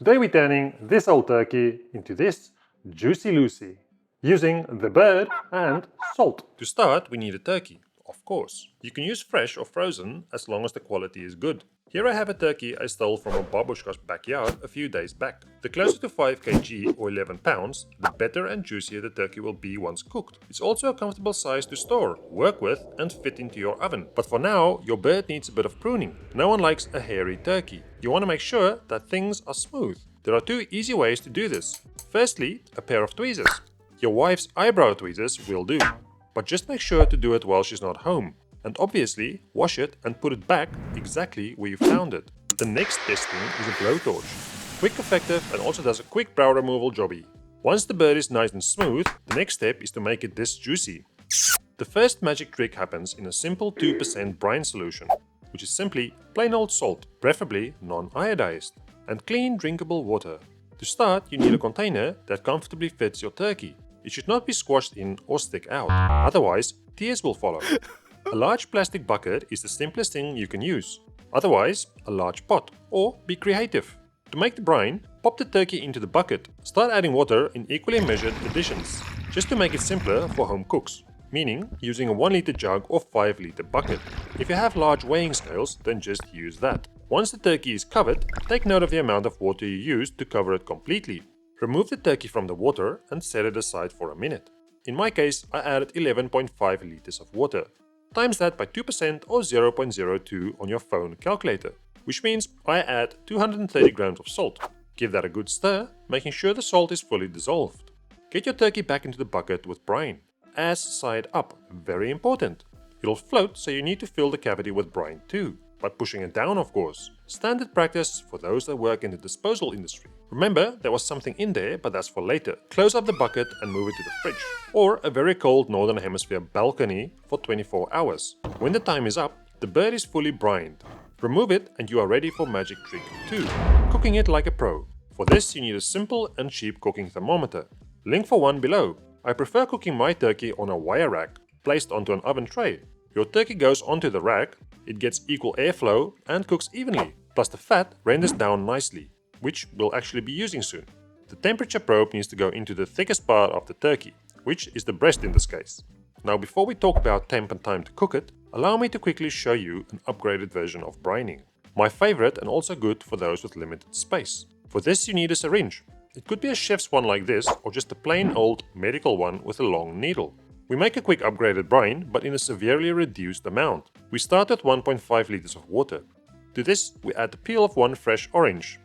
Today we're turning this old turkey into this juicy Lucy, using the bird and salt. To start, we need a turkey, of course. You can use fresh or frozen as long as the quality is good. Here I have a turkey I stole from a babushka's backyard a few days back. The closer to 5 kg or 11 pounds, the better and juicier the turkey will be once cooked. It's also a comfortable size to store, work with and fit into your oven. But for now, your bird needs a bit of pruning. No one likes a hairy turkey. You want to make sure that things are smooth. There are two easy ways to do this. Firstly, a pair of tweezers. Your wife's eyebrow tweezers will do. But just make sure to do it while she's not home. And obviously, wash it and put it back exactly where you found it. The next testing is a blowtorch. Quick, effective, and also does a quick brow removal jobby. Once the bird is nice and smooth, the next step is to make it this juicy. The first magic trick happens in a simple 2% brine solution, which is simply plain old salt, preferably non-iodized, and clean drinkable water. To start, you need a container that comfortably fits your turkey. It should not be squashed in or stick out, otherwise tears will follow. A large plastic bucket is the simplest thing you can use. Otherwise, a large pot, or be creative. To make the brine, pop the turkey into the bucket. Start adding water in equally measured additions, just to make it simpler for home cooks, meaning using a 1 liter jug or 5 liter bucket. If you have large weighing scales, then just use that. Once the turkey is covered, take note of the amount of water you used to cover it completely. Remove the turkey from the water and set it aside for a minute. In my case, I added 11.5 liters of water. Times that by 2% or 0.02 on your phone calculator, which means I add 230 grams of salt. Give that a good stir, making sure the salt is fully dissolved. Get your turkey back into the bucket with brine. As side up, very important. It'll float, so you need to fill the cavity with brine too. By pushing it down, of course. Standard practice for those that work in the disposal industry. Remember, there was something in there, but that's for later. Close up the bucket and move it to the fridge, or a very cold northern hemisphere balcony for 24 hours. When the time is up, the bird is fully brined. Remove it and you are ready for magic trick 2. Cooking it like a pro. For this you need a simple and cheap cooking thermometer. Link for one below. I prefer cooking my turkey on a wire rack, placed onto an oven tray. Your turkey goes onto the rack, it gets equal airflow and cooks evenly, plus the fat renders down nicely, which we'll actually be using soon. The temperature probe needs to go into the thickest part of the turkey, which is the breast in this case. Now before we talk about temp and time to cook it, allow me to quickly show you an upgraded version of brining. My favorite and also good for those with limited space. For this you need a syringe. It could be a chef's one like this or just a plain old medical one with a long needle. We make a quick upgraded brine, but in a severely reduced amount. We start at 1.5 liters of water. To this, we add the peel of one fresh orange.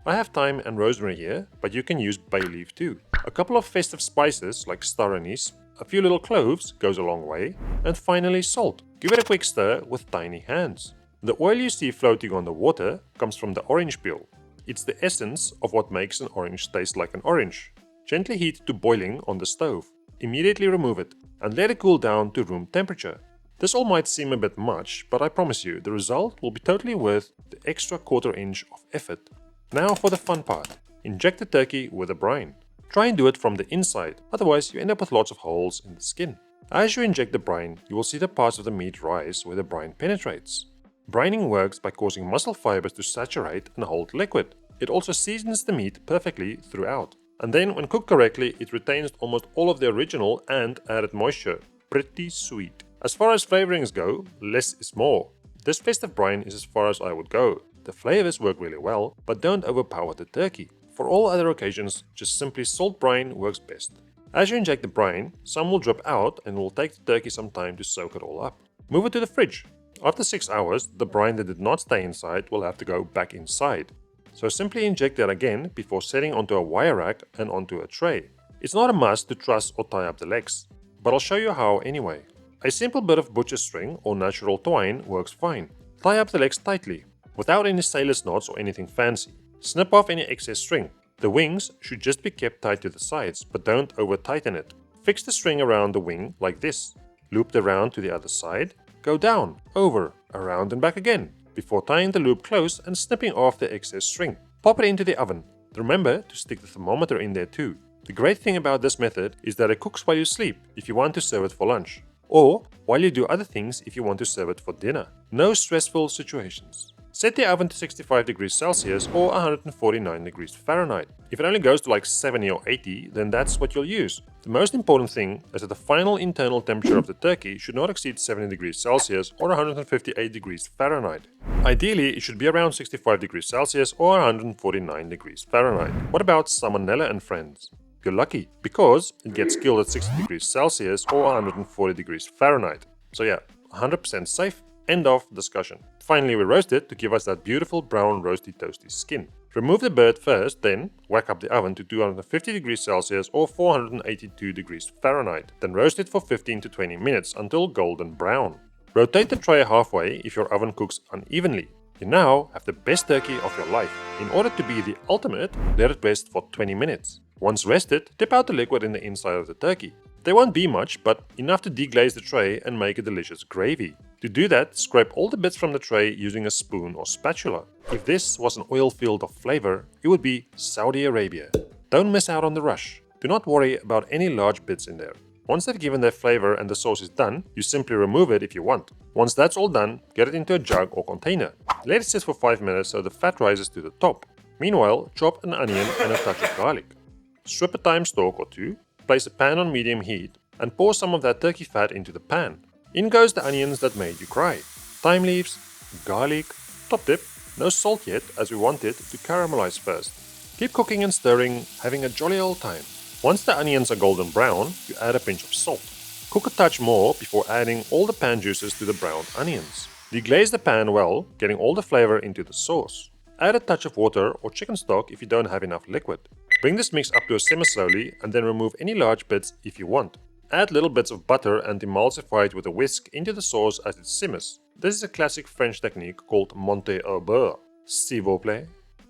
I have thyme and rosemary here, but you can use bay leaf too. A couple of festive spices like star anise, a few little cloves goes a long way, and finally salt. Give it a quick stir with tiny hands. The oil you see floating on the water comes from the orange peel. It's the essence of what makes an orange taste like an orange. Gently heat to boiling on the stove. Immediately remove it and let it cool down to room temperature. This all might seem a bit much, but I promise you the result will be totally worth the extra quarter inch of effort. Now for the fun part. Inject the turkey with a brine. Try and do it from the inside, otherwise you end up with lots of holes in the skin. As you inject the brine, you will see the parts of the meat rise where the brine penetrates. Brining works by causing muscle fibers to saturate and hold liquid. It also seasons the meat perfectly throughout. And then when cooked correctly, it retains almost all of the original and added moisture. Pretty sweet. As far as flavorings go, less is more. This festive brine is as far as I would go. The flavors work really well, but don't overpower the turkey. For all other occasions, just simply salt brine works best. As you inject the brine, some will drip out and it will take the turkey some time to soak it all up. Move it to the fridge. After 6 hours, the brine that did not stay inside will have to go back inside. So simply inject that again before setting onto a wire rack and onto a tray. It's not a must to truss or tie up the legs, but I'll show you how anyway. A simple bit of butcher string or natural twine works fine. Tie up the legs tightly, without any sailor's knots or anything fancy. Snip off any excess string. The wings should just be kept tight to the sides, but don't over tighten it. Fix the string around the wing like this. Loop the round to the other side. Go down, over, around and back again, before tying the loop close and snipping off the excess string. Pop it into the oven. Remember to stick the thermometer in there too. The great thing about this method is that it cooks while you sleep if you want to serve it for lunch, or while you do other things if you want to serve it for dinner. No stressful situations. Set the oven to 65 degrees Celsius or 149 degrees Fahrenheit. If it only goes to like 70 or 80, then that's what you'll use. The most important thing is that the final internal temperature of the turkey should not exceed 70 degrees Celsius or 158 degrees Fahrenheit. Ideally, it should be around 65 degrees Celsius or 149 degrees Fahrenheit. What about salmonella and friends? You're lucky, because it gets killed at 60 degrees Celsius or 140 degrees Fahrenheit. So yeah, 100% safe. End of discussion. Finally, we roast it to give us that beautiful brown roasty toasty skin. Remove the bird first, then whack up the oven to 250 degrees Celsius or 482 degrees Fahrenheit. Then roast it for 15 to 20 minutes until golden brown. Rotate the tray halfway if your oven cooks unevenly. You now have the best turkey of your life. In order to be the ultimate, let it rest for 20 minutes. Once rested, dip out the liquid in the inside of the turkey. There won't be much, but enough to deglaze the tray and make a delicious gravy. To do that, scrape all the bits from the tray using a spoon or spatula. If this was an oil field of flavor, it would be Saudi Arabia. Don't miss out on the rush. Do not worry about any large bits in there. Once they've given their flavor and the sauce is done, you simply remove it if you want. Once that's all done, get it into a jug or container. Let it sit for 5 minutes so the fat rises to the top. Meanwhile, chop an onion and a touch of garlic. Strip a thyme stalk or two. Place a pan on medium heat and pour some of that turkey fat into the pan. In goes the onions that made you cry. Thyme leaves, garlic, top tip, no salt yet as we want it to caramelize first. Keep cooking and stirring, having a jolly old time. Once the onions are golden brown, you add a pinch of salt. Cook a touch more before adding all the pan juices to the browned onions. Deglaze the pan well, getting all the flavor into the sauce. Add a touch of water or chicken stock if you don't have enough liquid. Bring this mix up to a simmer slowly and then remove any large bits if you want. Add little bits of butter and emulsify it with a whisk into the sauce as it simmers. This is a classic French technique called monter au beurre. S'il vous plaît.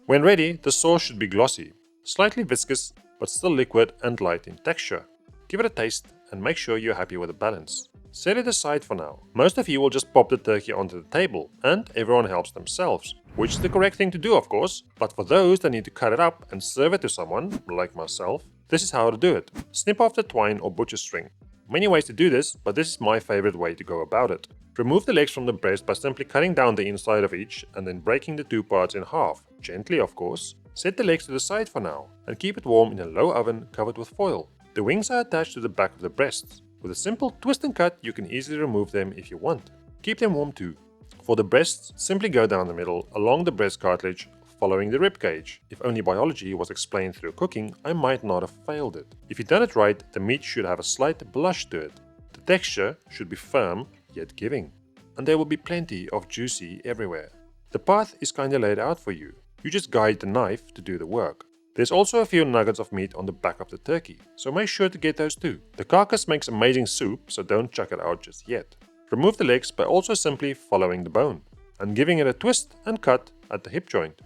When ready, the sauce should be glossy, slightly viscous, but still liquid and light in texture. Give it a taste and make sure you're happy with the balance. Set it aside for now. Most of you will just pop the turkey onto the table and everyone helps themselves, which is the correct thing to do of course, but for those that need to cut it up and serve it to someone, like myself, this is how to do it. Snip off the twine or butcher string. Many ways to do this, but this is my favorite way to go about it. Remove the legs from the breast by simply cutting down the inside of each and then breaking the two parts in half, gently of course. Set the legs to the side for now and keep it warm in a low oven covered with foil. The wings are attached to the back of the breasts. With a simple twist and cut, you can easily remove them if you want. Keep them warm too. For the breasts, simply go down the middle, along the breast cartilage, following the rib cage. If only biology was explained through cooking, I might not have failed it. If you've done it right, the meat should have a slight blush to it. The texture should be firm, yet giving. And there will be plenty of juicy everywhere. The path is kinda laid out for you. You just guide the knife to do the work. There's also a few nuggets of meat on the back of the turkey, so make sure to get those too. The carcass makes amazing soup, so don't chuck it out just yet. Remove the legs by also simply following the bone and giving it a twist and cut at the hip joint.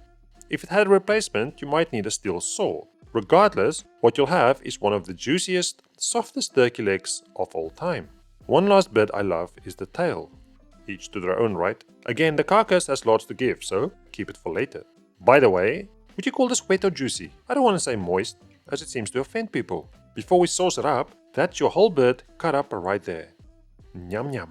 If it had a replacement, you might need a steel saw. Regardless, what you'll have is one of the juiciest, softest turkey legs of all time. One last bit I love is the tail. Each to their own, right? Again, the carcass has lots to give, so keep it for later. By the way, would you call this wet or juicy? I don't want to say moist, as it seems to offend people. Before we sauce it up, that's your whole bird cut up right there. Nyam nyam.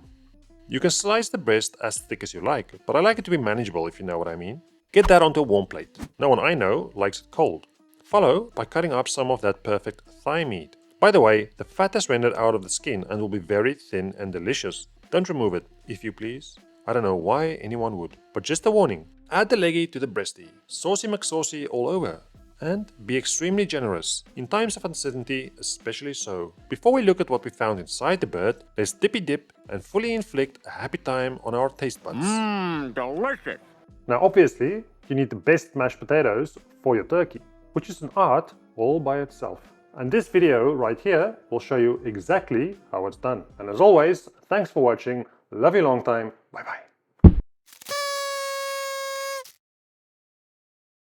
You can slice the breast as thick as you like, but I like it to be manageable if you know what I mean. Get that onto a warm plate. No one I know likes it cold. Follow by cutting up some of that perfect thigh meat. By the way, the fat has rendered out of the skin and will be very thin and delicious. Don't remove it, if you please. I don't know why anyone would, but just a warning. Add the leggy to the breasty, saucy McSaucy all over. And be extremely generous, in times of uncertainty especially so. Before we look at what we found inside the bird, let's dippy dip and fully inflict a happy time on our taste buds. Delicious! Now obviously, you need the best mashed potatoes for your turkey, which is an art all by itself. And this video right here will show you exactly how it's done. And as always, thanks for watching, love you long time, bye bye.